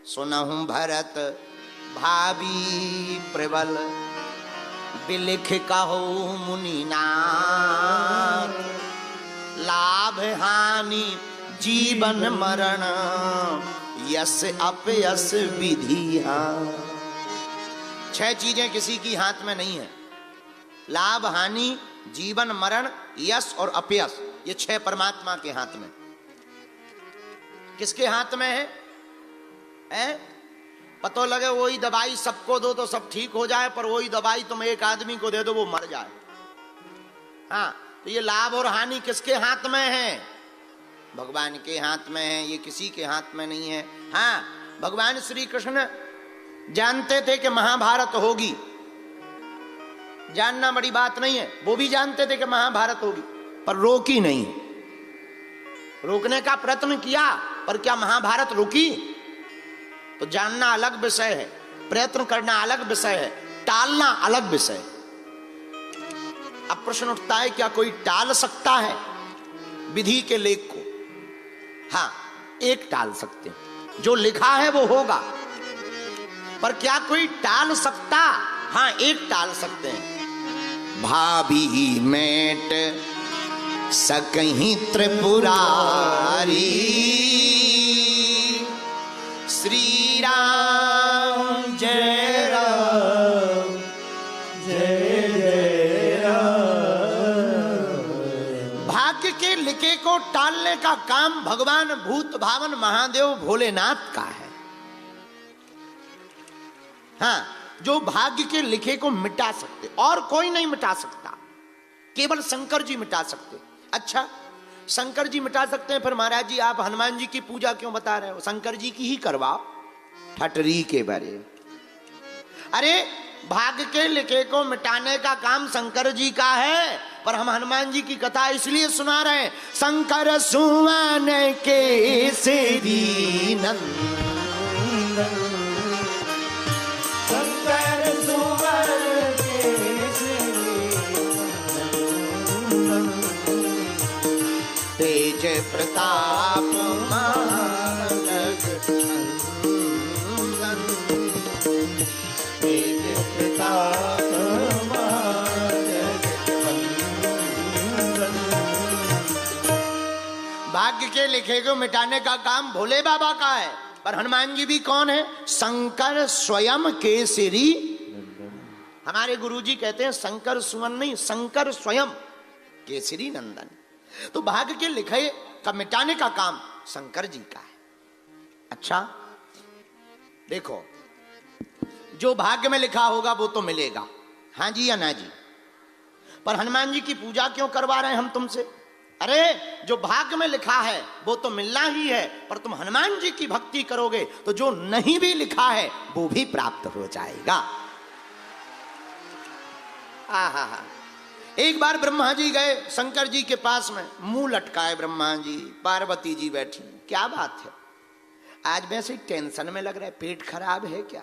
सुनहु भरत भावी प्रबल, बिलिख कहो मुनिनाथ, लाभ हानि जीवन मरण, यस अपयस विधि। छह चीजें किसी की हाथ में नहीं है, लाभ हानि जीवन मरण यश और अपयश, ये छह परमात्मा के हाथ में। किसके हाथ में है? पता लगे वही दवाई सबको दो तो सब ठीक हो जाए, पर वही दवाई तुम एक आदमी को दे दो वो मर जाए। हाँ, तो ये लाभ और हानि किसके हाथ में है? भगवान के हाथ में है, ये किसी के हाथ में नहीं है। हाँ, भगवान श्री कृष्ण जानते थे कि महाभारत होगी, जानना बड़ी बात नहीं है, वो भी जानते थे कि महाभारत होगी, पर रोकी नहीं। रोकने का प्रयत्न किया, पर क्या महाभारत रुकी? तो जानना अलग विषय है, प्रयत्न करना अलग विषय है, टालना अलग विषय। अब प्रश्न उठता है, क्या कोई टाल सकता है विधि के लेख को? हाँ, एक टाल सकते हैं, जो लिखा है वो होगा, पर क्या कोई टाल सकता? हाँ, एक टाल सकते हैं। भाभी मेट सकहीं त्रिपुरारी, श्री राम जय राम जय जय राम। भाग्य के लिखे को टालने का काम भगवान भूत भावन महादेव भोलेनाथ का है। हाँ, जो भाग्य के लिखे को मिटा सकते, और कोई नहीं मिटा सकता, केवल शंकर जी मिटा सकते। अच्छा, शंकर जी मिटा सकते हैं, फिर महाराज जी आप हनुमान जी की पूजा क्यों बता रहे हो? शंकर जी की ही करवाओ, ठटरी के बारे। अरे, भाग्य के लिखे को मिटाने का काम शंकर जी का है, पर हम हनुमान जी की कथा इसलिए सुना रहे हैं, शंकर सुवन केसरी नंदन, तेज प्रताप महाजगवंदन, तेज प्रताप महाजगवंदन। भाग्य के लिखे को मिटाने का काम भोले बाबा का है, पर हनुमान जी भी कौन है? शंकर स्वयं केसरी। हमारे गुरुजी कहते हैं शंकर सुवन नहीं, शंकर स्वयं केसरी नंदन। तो भाग्य के लिखे का मिटाने का काम शंकर जी का है। अच्छा, देखो, जो भाग्य में लिखा होगा वो तो मिलेगा, हाँ जी या ना जी, पर हनुमान जी की पूजा क्यों करवा रहे हैं हम तुमसे? अरे, जो भाग्य में लिखा है वो तो मिलना ही है, पर तुम हनुमान जी की भक्ति करोगे तो जो नहीं भी लिखा है वो भी प्राप्त हो जाएगा। आहा, एक बार ब्रह्मा जी गए शंकर जी के पास में, मुंह लटकाए ब्रह्मा जी, पार्वती जी बैठी। क्या बात है, आज वैसे टेंशन में लग रहा है, पेट खराब है क्या?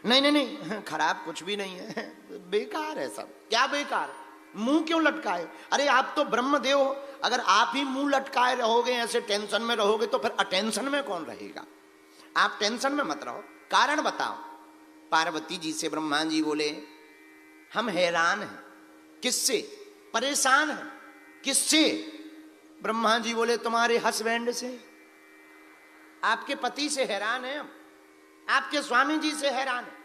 नहीं नहीं नहीं, खराब कुछ भी नहीं है, बेकार है सब। क्या बेकार? मुंह क्यों लटकाए? अरे, आप तो ब्रह्मदेव हो, अगर आप ही मुंह लटकाए रहोगे, ऐसे टेंशन में रहोगे, तो फिर अटेंशन में कौन रहेगा? आप टेंशन में मत रहो, कारण बताओ। पार्वती जी से ब्रह्मा जी बोले, हम हैरान हैं। किससे? परेशान है। किससे? ब्रह्मा जी बोले, तुम्हारे हस्बैंड से, आपके पति से हैरान है हम, आपके स्वामी जी से हैरान है।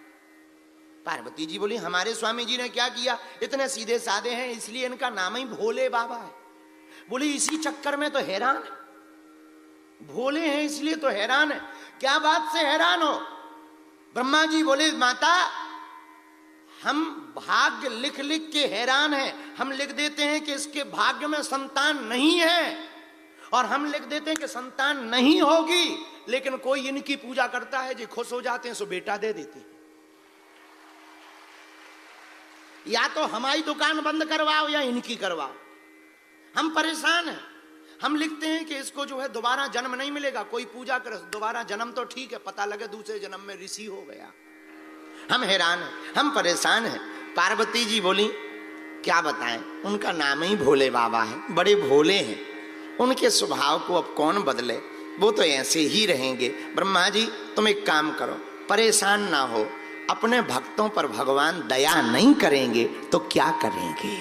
पार्वती जी बोली, हमारे स्वामी जी ने क्या किया? इतने सीधे साधे हैं, इसलिए इनका नाम ही भोले बाबा है। बोली, इसी चक्कर में तो हैरान है, भोले हैं इसलिए तो हैरान है। क्या बात से हैरान हो? ब्रह्मा जी बोले, माता, हम भाग्य लिख लिख के हैरान हैं। हम लिख देते हैं कि इसके भाग्य में संतान नहीं है, और हम लिख देते हैं कि संतान नहीं होगी, लेकिन कोई इनकी पूजा करता है जी, खुश हो जाते हैं, सो बेटा दे देते हैं। या तो हमारी दुकान बंद करवाओ या इनकी करवाओ। हम परेशान हैं। हम लिखते हैं कि इसको जो है दोबारा जन्म नहीं मिलेगा, कोई पूजा करे, दोबारा जन्म तो ठीक है, पता लगे दूसरे जन्म में ऋषि हो गया। हम हैरान हैं, हम परेशान हैं। पार्वती जी बोली, क्या बताएं, उनका नाम ही भोले बाबा है, बड़े भोले हैं, उनके स्वभाव को अब कौन बदले। वो तो ऐसे ही रहेंगे। ब्रह्मा जी तुम एक काम करो, परेशान ना हो, अपने भक्तों पर भगवान दया नहीं करेंगे तो क्या करेंगे।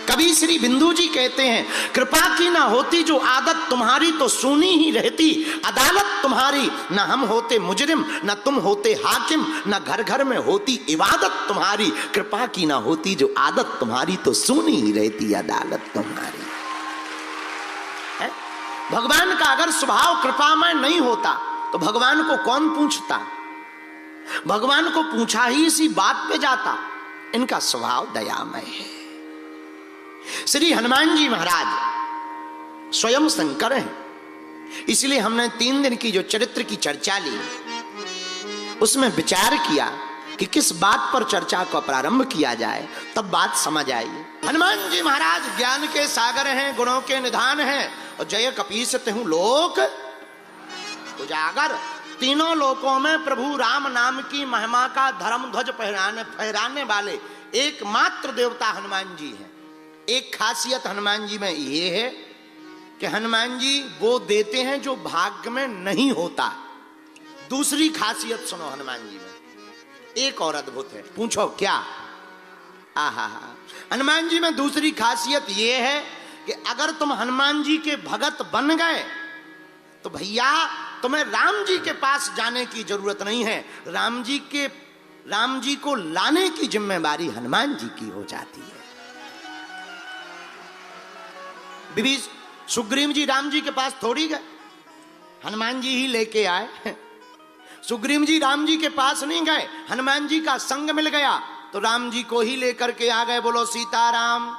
कभी श्री बिंदु जी कहते हैं, कृपा की ना होती जो आदत तुम्हारी तो सुनी ही रहती अदालत तुम्हारी, न हम होते मुजरिम न तुम होते हाकिम, न घर घर में होती इबादत तुम्हारी। कृपा की ना होती जो आदत तुम्हारी तो सुनी ही रहती अदालत तुम्हारी। है? भगवान का अगर स्वभाव कृपामय नहीं होता तो भगवान को कौन पूछता। भगवान को पूछा ही इसी बात पे जाता, इनका स्वभाव दयामय है। श्री हनुमान जी महाराज स्वयं शंकर हैं, इसलिए हमने 3 दिन की जो चरित्र की चर्चा ली उसमें विचार किया कि किस बात पर चर्चा को प्रारंभ किया जाए, तब बात समझ आई। हनुमान जी महाराज ज्ञान के सागर हैं, गुणों के निधान हैं, और जय कपीस तिहु लोक उजागर। तीनों लोकों में प्रभु राम नाम की महिमा का धर्म ध्वज फहराने वाले एकमात्र देवता हनुमान जी हैं। एक खासियत हनुमान जी में ये है कि हनुमान जी वो देते हैं जो भाग्य में नहीं होता। दूसरी खासियत सुनो हनुमान जी में, एक और अद्भुत है, पूछो क्या। आहा, हनुमान जी में दूसरी खासियत ये है कि अगर तुम हनुमान जी के भगत बन गए तो भैया तुम्हें राम जी के पास जाने की जरूरत नहीं है, राम जी को लाने की जिम्मेदारी हनुमान जी की हो जाती है। सुग्रीव जी राम जी के पास थोड़ी गए, हनुमान जी ही लेके आए। सुग्रीव जी राम जी के पास नहीं गए, हनुमान जी का संग मिल गया तो राम जी को ही लेकर के आ गए। बोलो सीताराम,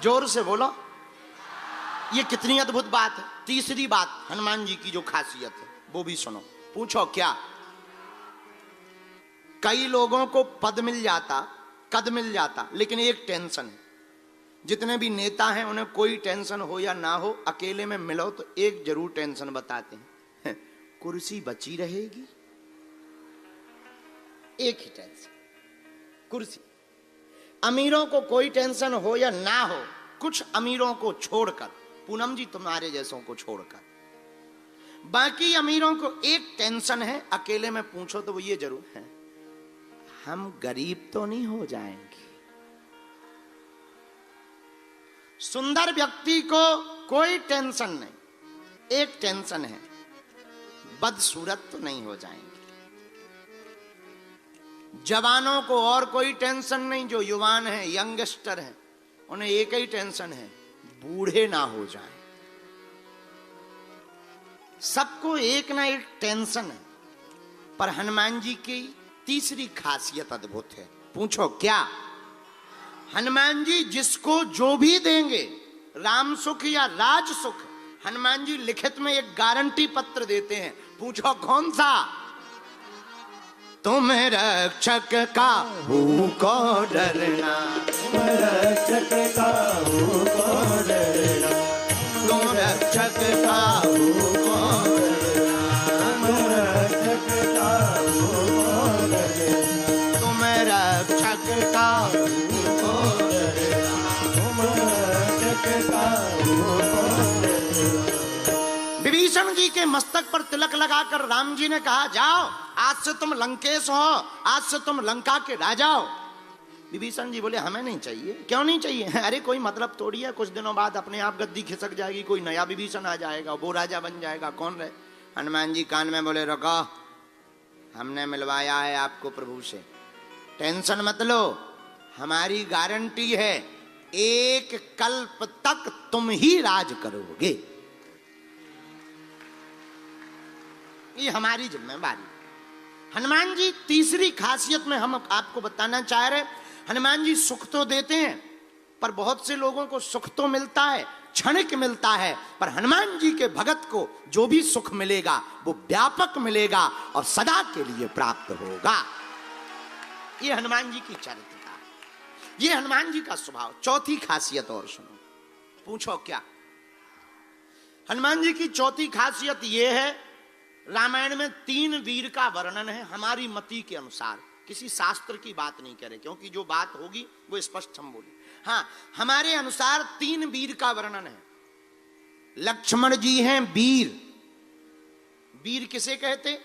जोर से बोलो। ये कितनी अद्भुत बात है। तीसरी बात हनुमान जी की जो खासियत है वो भी सुनो, पूछो क्या। कई लोगों को पद मिल जाता, कद मिल जाता, लेकिन एक टेंशन है। जितने भी नेता हैं उन्हें कोई टेंशन हो या ना हो, अकेले में मिलो तो एक जरूर टेंशन बताते हैं, कुर्सी बची रहेगी। एक ही टेंशन, कुर्सी। अमीरों को कोई टेंशन हो या ना हो, कुछ अमीरों को छोड़कर, पूनम जी तुम्हारे जैसों को छोड़कर, बाकी अमीरों को एक टेंशन है, अकेले में पूछो तो वो ये जरूर है, हम गरीब तो नहीं हो जाएंगे। सुंदर व्यक्ति को कोई टेंशन नहीं, एक टेंशन है, बदसूरत तो नहीं हो जाएंगे। जवानों को और कोई टेंशन नहीं, जो युवान हैं, यंगस्टर हैं, उन्हें एक ही टेंशन है, बूढ़े ना हो जाएं। सबको एक ना एक टेंशन है। पर हनुमान जी की तीसरी खासियत अद्भुत है, पूछो क्या। हनुमान जी जिसको जो भी देंगे, राम सुख या राज सुख, हनुमान जी लिखित में एक गारंटी पत्र देते हैं, पूछो कौन सा। तुम रक्षक का हूँ को डरना, तुम रक्षक का हूँ को डरना, तुम रक्षक का हूँ को डरना, तुम रक्षक का हूँ को डरना, तुम रक्षक का हूँ को डरना, तुम रक्षक का हूँ को डरना। विभीषण जी के मस्तक पर तिलक लगाकर राम जी ने कहा, जाओ आज से तुम लंकेश हो, आज से तुम लंका के राजा हो। विभीषण जी बोले, हमें नहीं चाहिए। क्यों नहीं चाहिए? अरे कोई मतलब थोड़ी है, कुछ दिनों बाद अपने आप गद्दी खिसक जाएगी, कोई नया विभीषण आ जाएगा, वो राजा बन जाएगा, कौन रहे। हनुमान जी कान में बोले, रुको, हमने मिलवाया है आपको प्रभु से, टेंशन मत लो, हमारी गारंटी है, एक कल्प तक तुम ही राज करोगे, ये हमारी जिम्मेदारी। हनुमान जी तीसरी खासियत में हम आपको बताना चाह रहे, हनुमान जी सुख तो देते हैं, पर बहुत से लोगों को सुख तो मिलता है, क्षणिक मिलता है, पर हनुमान जी के भगत को जो भी सुख मिलेगा वो व्यापक मिलेगा और सदा के लिए प्राप्त होगा। ये हनुमान जी की चरित्रता, ये हनुमान जी का स्वभाव। चौथी खासियत और सुनो, पूछो क्या। हनुमान जी की चौथी खासियत ये है, रामायण में 3 वीर का वर्णन है हमारी मति के अनुसार, किसी शास्त्र की बात नहीं करे, क्योंकि जो बात होगी वो स्पष्ट हम बोले। हाँ, हमारे अनुसार 3 वीर का वर्णन है। लक्ष्मण जी हैं वीर, वीर किसे कहते?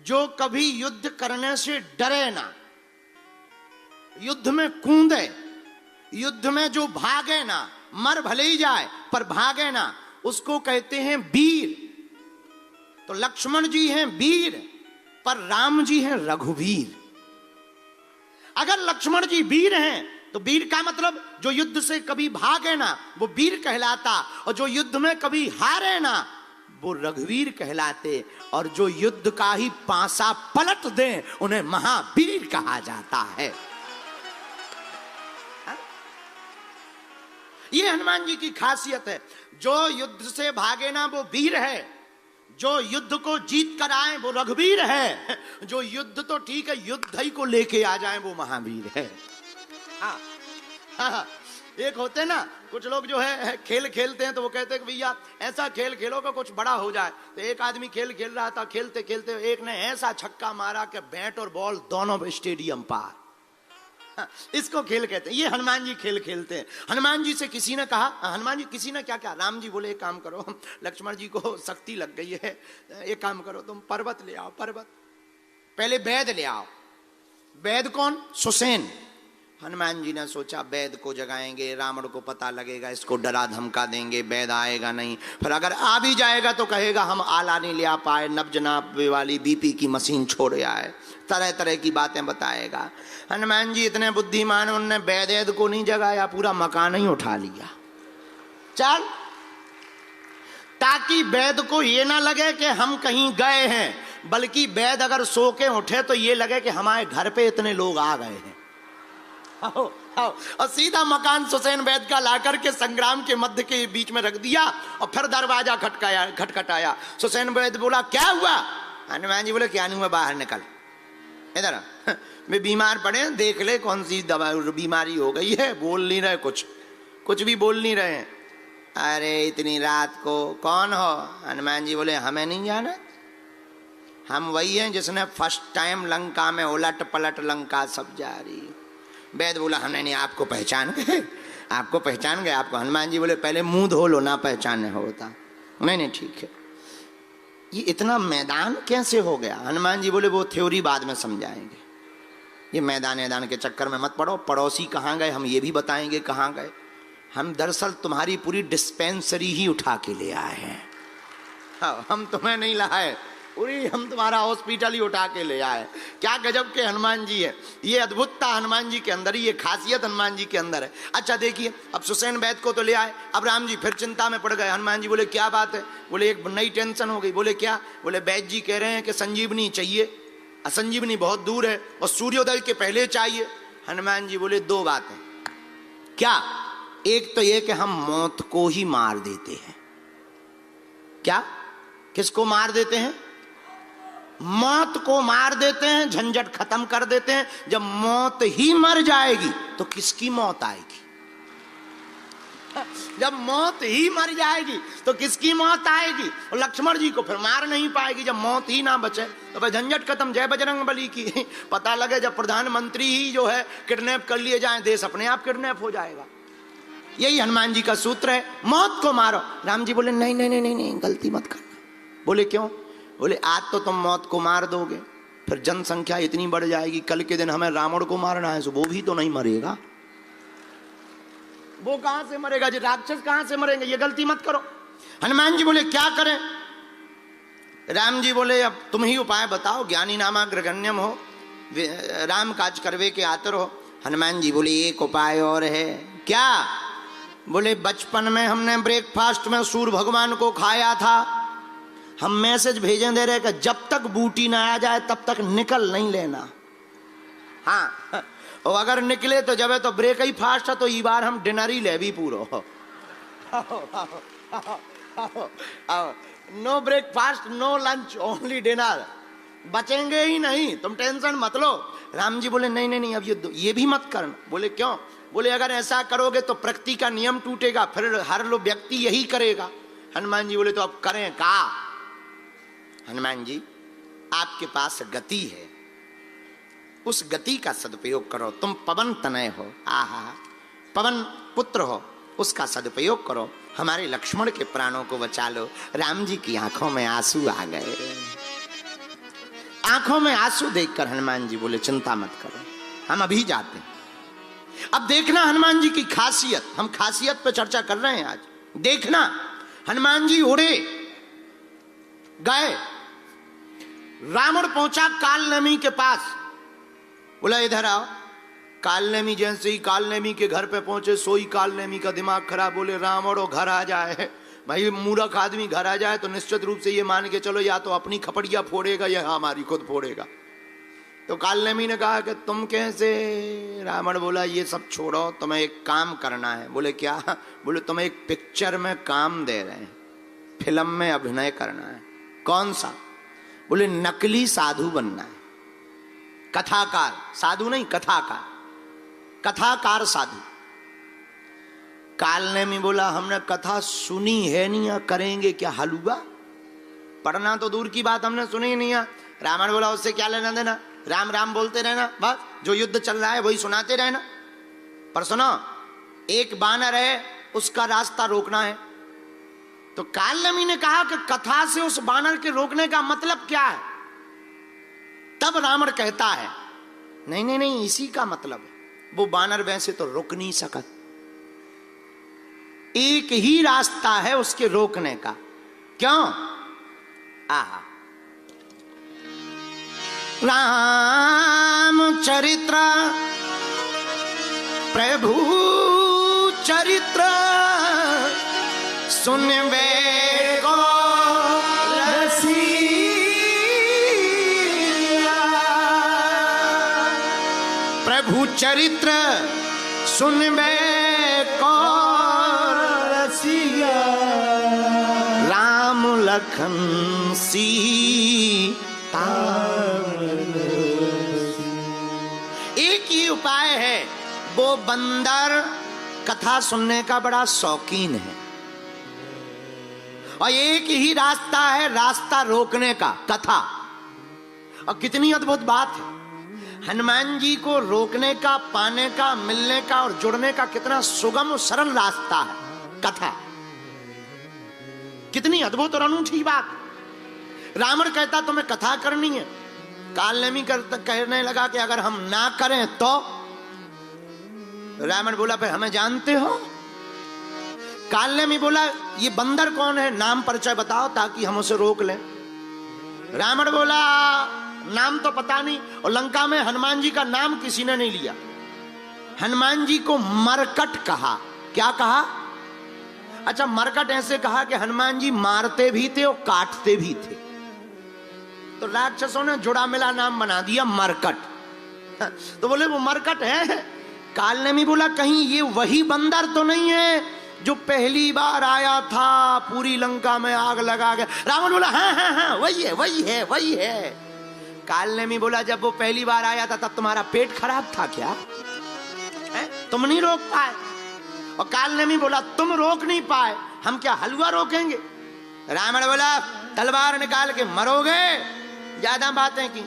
जो कभी युद्ध करने से डरे ना, युद्ध में कूदे, युद्ध में जो भागे ना, मर भले ही जाए पर भागे ना, उसको कहते हैं वीर। तो लक्ष्मण जी हैं वीर, पर राम जी हैं रघुवीर। अगर लक्ष्मण जी वीर हैं तो वीर का मतलब जो युद्ध से कभी भागे ना वो वीर कहलाता, और जो युद्ध में कभी हारे ना वो रघुवीर कहलाते, और जो युद्ध का ही पासा पलट दे उन्हें महावीर कहा जाता है। ये हनुमान जी की खासियत है। जो युद्ध से भागे ना वो वीर है, जो युद्ध को जीत कर आए वो रघुवीर है, जो युद्ध तो ठीक है युद्ध ही को लेके आ जाए वो महावीर है। हाँ, हाँ, एक होते ना कुछ लोग जो है खेल खेलते हैं तो वो कहते हैं कि भैया ऐसा खेल खेलो कि कुछ बड़ा हो जाए। तो एक आदमी खेल खेल रहा था, खेलते खेलते एक ने ऐसा छक्का मारा कि बैट और बॉल दोनों स्टेडियम पार। इसको खेल कहते हैं। ये हनुमान जी खेल खेलते हैं। हनुमान जी से किसी ने कहा, हनुमान जी किसी ने क्या क्या, राम जी बोले एक काम करो, लक्ष्मण जी को शक्ति लग गई है, एक काम करो तुम पर्वत ले आओ, पर्वत पहले वैद ले आओ। वैद कौन? सुसेन। हनुमान जी ने सोचा वैद को जगाएंगे, रावण को पता लगेगा, इसको डरा धमका देंगे, वैद आएगा नहीं, फिर अगर आ भी जाएगा तो कहेगा हम आला नहीं ले आ पाए, नब्ज नापे वाली बीपी की मशीन छोड़ आए, तरह तरह की बातें बताएगा। हनुमान जी इतने बुद्धिमान, उनने वैद को नहीं जगाया, पूरा मकान ही उठा लिया, चल, ताकि वैद को ये ना लगे कि हम कहीं गए हैं, बल्कि वैद अगर सो के उठे तो ये लगे कि हमारे घर पे इतने लोग आ गए हैं। आओ, आओ। और सीधा मकान सुसेन वैद का लाकर के संग्राम के मध्य के बीच में रख दिया, और फिर दरवाजा खटखटाया। सुसेन वैद बोला क्या हुआ? हनुमान जी बोले क्या नहीं हुआ, बाहर निकल, इधर वे बीमार पड़े, देख ले कौन सी दवा बीमारी हो गई है। बोल नहीं रहे, कुछ भी बोल नहीं रहे। अरे इतनी रात को कौन हो? हनुमान जी बोले हमें नहीं जाना, हम वही हैं जिसने फर्स्ट टाइम लंका में उलट पलट लंका सब जारी। वैद बोला हमने नहीं, आपको पहचान गए, आपको पहचान गए आपको। हनुमान जी बोले पहले मुंह धो लो ना पहचाने होता। नहीं ठीक है। ये इतना मैदान कैसे हो गया? हनुमान जी बोले वो थ्योरी बाद में समझाएंगे, ये मैदान के चक्कर में मत पड़ो। पड़ोसी कहाँ गए हम ये भी बताएंगे कहाँ गए। हम दरअसल तुम्हारी पूरी डिस्पेंसरी ही उठा के ले आए हैं। हाँ, हम तुम्हें नहीं लाए, पूरी हम तुम्हारा हॉस्पिटल ही उठा के ले आए। क्या गजब के हनुमान जी है। ये अद्भुतता हनुमान जी के अंदर, ये खासियत हनुमान जी के अंदर है। अच्छा देखिए, अब सुसेन वैद को तो ले आए, अब राम जी फिर चिंता में पड़ गए। हनुमान जी बोले क्या बात है? बोले एक नई टेंशन हो गई। बोले क्या? बोले वैद जी कह रहे हैं कि संजीवनी चाहिए, संजीवनी बहुत दूर है और सूर्योदय के पहले चाहिए। हनुमान जी बोले दो बातें। क्या? एक तो ये कि हम मौत को ही मार देते हैं। क्या? किसको मार देते हैं? मौत को मार देते हैं, झंझट खत्म कर देते हैं। जब मौत ही मर जाएगी तो किसकी मौत आएगी? जब मौत ही मर जाएगी तो किसकी मौत आएगी? और लक्ष्मण जी को फिर मार नहीं पाएगी जब मौत ही ना बचे, तो भाई झंझट खत्म। जय बजरंग बली की। पता लगे जब प्रधानमंत्री ही जो है किडनैप कर लिए जाए, देश अपने आप किडनैप हो जाएगा। यही हनुमान जी का सूत्र है, मौत को मारो। राम जी बोले नहीं नहीं नहीं नहीं, गलती मत करना। बोले क्यों? बोले आज तो तुम मौत को मार दोगे, फिर जनसंख्या इतनी बढ़ जाएगी, कल के दिन हमें रावण को मारना है, वो भी तो नहीं मरेगा। वो कहां से मरेगा जी? राक्षस कहां से मरेंगे? ये गलती मत करो। हनुमान जी बोले क्या करें? राम जी बोले अब तुम ही उपाय बताओ, ज्ञानी नामा ग्रगण्यम हो, राम काज करवे के आतर हो। हनुमान जी बोले एक उपाय और है। क्या? बोले बचपन में हमने ब्रेकफास्ट में सूर्य भगवान को खाया था, हम मैसेज भेजें दे रहे कि जब तक बूटी ना आ जाए तब तक निकल नहीं लेना। हाँ, और अगर निकले तो जब है तो ब्रेक ही फास्ट है, तो ई बार हम डिनर ही ले भी पूरो। No breakfast no lunch only dinner, बचेंगे ही नहीं, तुम टेंशन मत लो। राम जी बोले नहीं नहीं नहीं, अब ये भी मत करना। बोले क्यों? बोले अगर ऐसा करोगे तो प्रकृति का नियम टूटेगा, फिर हर लो व्यक्ति यही करेगा। हनुमान जी बोले तो अब करें का? हनुमान जी आपके पास गति है, उस गति का सदुपयोग करो। तुम पवन तनय हो, आहा, पवन पुत्र हो, उसका सदुपयोग करो। हमारे लक्ष्मण के प्राणों को बचा लो। राम जी की आंखों में आंसू आ गए। आंखों में आंसू देखकर हनुमान जी बोले चिंता मत करो, हम अभी जाते हैं। अब देखना हनुमान जी की खासियत, हम खासियत पे चर्चा कर रहे हैं आज। देखना हनुमान जी उड़े गए, रावण पहुंचा कालनेमी के पास, बोला इधर आओ। कालनेमी जैसे ही कालनेमी के घर पे पहुंचे, सोई कालनेमी का दिमाग खराब, बोले रावण वो घर आ जाए। भाई मूर्ख आदमी घर आ जाए तो निश्चित रूप से ये मान के चलो या तो अपनी खपड़िया फोड़ेगा या हमारी खुद फोड़ेगा। तो कालनेमी ने कहा कि तुम कैसे? रावण बोला ये सब छोड़ो, तुम्हें एक काम करना है। बोले क्या? बोले तुम्हें एक पिक्चर में काम दे रहे हैं, फिल्म में अभिनय करना है। कौन सा? बोले नकली साधु बनना है, कथाकार, साधु नहीं कथाकार, कथाकार साधु। कालनेमी बोला हमने कथा सुनी है नहीं, या करेंगे क्या हलवा? पढ़ना तो दूर की बात, हमने सुनी ही नहीं है। रावण बोला उससे क्या लेना देना, राम राम बोलते रहना, बस जो युद्ध चल रहा है वही सुनाते रहना। पर सुनो, एक बानर है, उसका रास्ता रोकना है। तो कालनेमी ने कहा कि कथा से उस बानर के रोकने का मतलब क्या है? तब रावण कहता है नहीं नहीं नहीं, इसी का मतलब है, वो बानर वैसे तो रुक नहीं सकत, एक ही रास्ता है उसके रोकने का। क्यों? आहा, राम चरित्र प्रभु चरित्र सुनवे को रसिया, प्रभु चरित्र सुनवे को रसिया, राम लखन सीता। एक ही उपाय है, वो बंदर कथा सुनने का बड़ा शौकीन है, और एक ही रास्ता है रास्ता रोकने का, कथा। और कितनी अद्भुत बात है, हनुमान जी को रोकने का, पाने का, मिलने का और जुड़ने का कितना सुगम और सरल रास्ता है, कथा। कितनी अद्भुत और अनूठी बात। रावण कहता तुम्हें कथा करनी है, कालनेमी कहने लगा कि अगर हम ना करें तो? रावण बोला फिर हमें जानते हो? कालनेमी बोला ये बंदर कौन है, नाम परिचय बताओ ताकि हम उसे रोक लें। रावण बोला नाम तो पता नहीं, और लंका में हनुमान जी का नाम किसी ने नहीं लिया। हनुमान जी को मरकट कहा। क्या कहा? अच्छा, मरकट ऐसे कहा कि हनुमान जी मारते भी थे और काटते भी थे, तो राक्षसों ने जुड़ा मिला नाम बना दिया मरकट। तो बोले वो मरकट है। कालनेमी बोला कहीं ये वही बंदर तो नहीं है जो पहली बार आया था, पूरी लंका में आग लगा गया? रावण बोला हाँ हाँ हाँ वही है वही है वही है। कालनेमी बोला जब वो पहली बार आया था तब तुम्हारा पेट खराब था क्या? तुम नहीं रोक पाए? और कालनेमी बोला तुम रोक नहीं पाए, हम क्या हलवा रोकेंगे? रावण बोला तलवार निकाल के मरोगे, ज्यादा बातें की।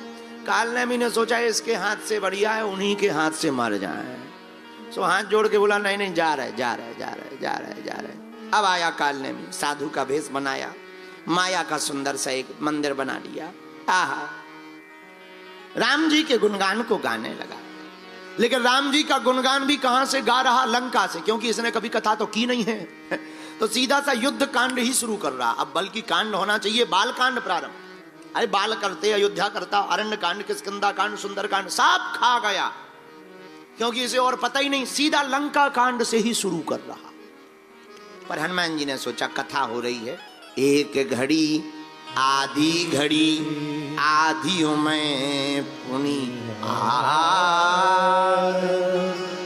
कालनेमी ने सोचा इसके हाथ से बढ़िया है उन्हीं के हाथ से मर जाए, सो हाथ जोड़ के बोला नहीं नहीं जा रहे जा रहे जा रहे जा रहे जा रहे। अब आया कालनेमी, साधु का भेष बनाया, माया का सुंदर सा एक मंदिर बना लिया। आहा, राम जी के गुणगान को गाने लगा। लेकिन राम जी का गुणगान भी कहां से गा रहा? लंका से, क्योंकि इसने कभी कथा तो की नहीं है। तो सीधा सा युद्ध कांड ही शुरू कर रहा। अब बल्कि कांड होना चाहिए बाल कांड प्रारंभ। अरे बाल करते, अयोध्या करता, अरण्य कांड, किष्किंधा कांड, सुंदर कांड सब खा गया, क्योंकि इसे और पता ही नहीं। सीधा लंका कांड से ही शुरू कर रहा। पर हनुमान जी ने सोचा कथा हो रही है, एक घड़ी आधी घड़ी आधियों में पुनी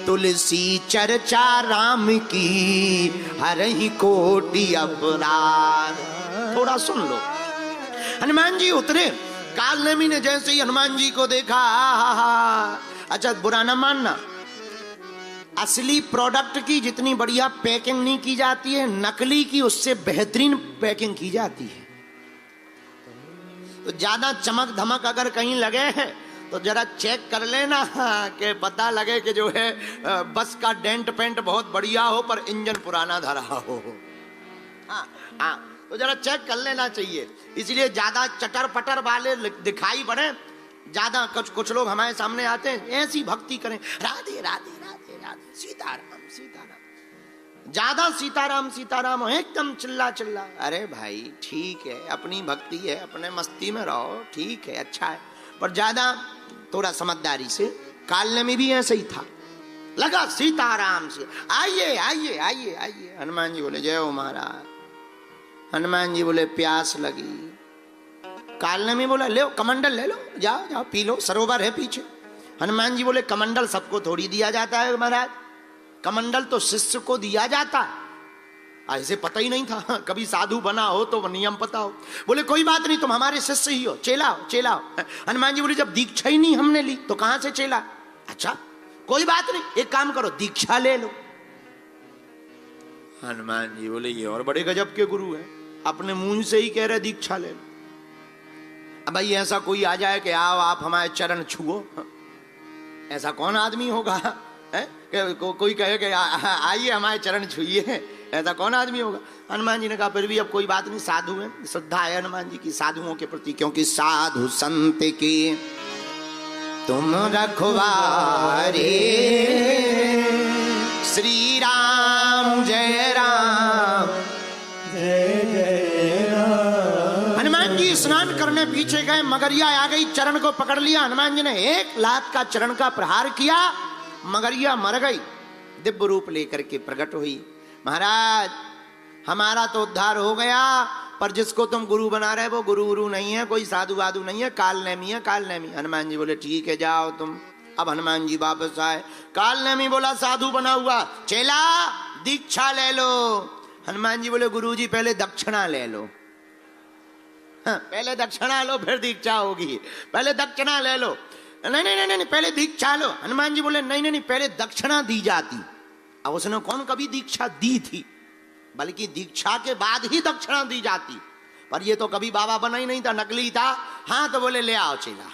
तुलसी चर्चा राम की हरहि कोटि अपराध। थोड़ा सुन लो। हनुमान जी उतरे, कालनेमी ने जैसे ही हनुमान जी को देखा, अच्छा बुरा ना मानना, असली प्रोडक्ट की जितनी बढ़िया पैकिंग नहीं की जाती है, नकली की उससे बेहतरीन पैकिंग की जाती है। तो ज्यादा चमक धमक अगर कहीं लगे तो जरा चेक कर लेना कि पता लगे कि जो है बस का डेंट पेंट बहुत बढ़िया हो पर इंजन पुराना धरा हो। हाँ हाँ, तो जरा चेक कर लेना चाहिए। इसलिए ज्यादा चटर पटर वाले दिखाई पड़े, ज्यादा कुछ लोग हमारे सामने आते हैं ऐसी भक्ति करें, राधे राधे राधे राधे सीताराम सीताराम, ज्यादा सीताराम सीताराम हो, एकदम चिल्ला चिल्ला। अरे भाई ठीक है, अपनी भक्ति है, अपने मस्ती में रहो, ठीक है, अच्छा है, पर ज्यादा थोड़ा समझदारी से। कालने में भी ऐसे ही था, लगा सीताराम से, आइए आइए आइए आइए। हनुमान जी बोले जय हो महाराज। हनुमान जी बोले प्यास लगी। कालने में बोला ले कमंडल ले लो, जाओ जाओ पी लो, सरोवर है पीछे। हनुमान जी बोले कमंडल सबको थोड़ी दिया जाता है महाराज, कमंडल तो शिष्य को दिया जाता है। ऐसे पता ही नहीं था, कभी साधु बना हो तो नियम पता हो। बोले कोई बात नहीं, तुम हमारे शिष्य ही हो, चेला हो चेला हो। हनुमान जी बोले जब दीक्षा ही नहीं हमने ली तो कहां से चेला? अच्छा कोई बात नहीं, एक काम करो दीक्षा ले लो। हनुमान जी बोले ये और बड़े गजब के गुरु हैं, अपने मुंह से ही कह रहे दीक्षा ले लो। अब भाई ऐसा कोई आ जाए कि आओ आप हमारे चरण छुओ, ऐसा कौन आदमी होगा है? कोई कहे कि आइए हमारे चरण छुइए, ऐसा कौन आदमी होगा? हनुमान जी ने कहा फिर भी अब कोई बात नहीं, साधु है, श्रद्धा है हनुमान जी की साधुओं के प्रति, क्योंकि साधु संत की तुम रखवारे, श्री राम जय राम जय जय राम। हनुमान जी स्नान करने पीछे गए, मगरिया आ गई, चरण को पकड़ लिया। हनुमान जी ने एक लात का चरण का प्रहार किया, मगरिया मर गई, दिव्य रूप लेकर के प्रकट हुई। महाराज हमारा तो उद्धार हो गया, पर जिसको तुम गुरु बना रहे वो गुरु नहीं है, कोई साधु वाधु नहीं है, कालनेमी है कालनेमी। हनुमान जी बोले ठीक है जाओ तुम। अब हनुमान जी वापस आए, कालनेमी बोला साधु बना हुआ, चेला दीक्षा ले लो। हनुमान जी बोले गुरु जी पहले दक्षिणा ले लो। हाँ, पहले दक्षिणा लो फिर दीक्षा होगी, पहले दक्षिणा ले लो। नहीं नहीं नहीं नहीं पहले दीक्षा लो। हनुमान जी बोले नहीं नहीं नहीं पहले दक्षिणा दी जाती। अब उसने कौन कभी दीक्षा दी थी, बल्कि दीक्षा के बाद ही दक्षिणा दी जाती, पर ये तो कभी बाबा बना ही नहीं था, नकली था। हाँ तो बोले ले आओ चेला।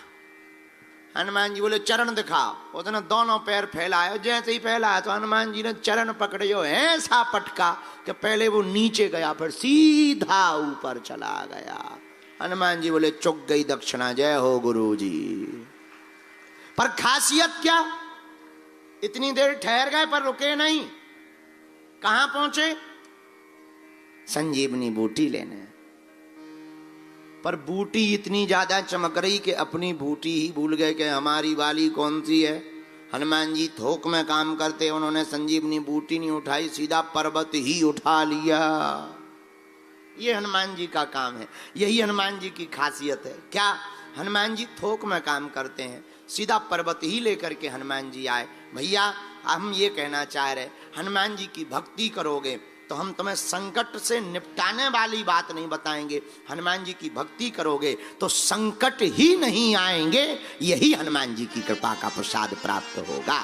हनुमान जी बोले चरण दिखाओ। उसने दोनों पैर फैलाए, जैसे ही फैलाया तो हनुमान जी ने चरण पकड़े, ऐसा पटका कि पहले वो नीचे गया फिर सीधा ऊपर चला गया। हनुमान जी बोले चुक गई दक्षिणा, जय हो गुरु जी। पर खासियत क्या, इतनी देर ठहर गए पर रुके नहीं। कहां पहुंचे? संजीवनी बूटी लेने। पर बूटी इतनी ज्यादा चमक रही कि अपनी बूटी ही भूल गए कि हमारी वाली कौन सी है। हनुमान जी थोक में काम करते, उन्होंने संजीवनी बूटी नहीं उठाई, सीधा पर्वत ही उठा लिया। ये हनुमान जी का काम है, यही हनुमान जी की खासियत है। क्या? हनुमान जी थोक में काम करते हैं, सीधा पर्वत ही लेकर के हनुमान जी आए। भैया हम ये कहना चाह रहे, हनुमान जी की भक्ति करोगे तो हम तुम्हें संकट से निपटाने वाली बात नहीं बताएंगे, हनुमान जी की भक्ति करोगे तो संकट ही नहीं आएंगे, यही हनुमान जी की कृपा का प्रसाद प्राप्त होगा।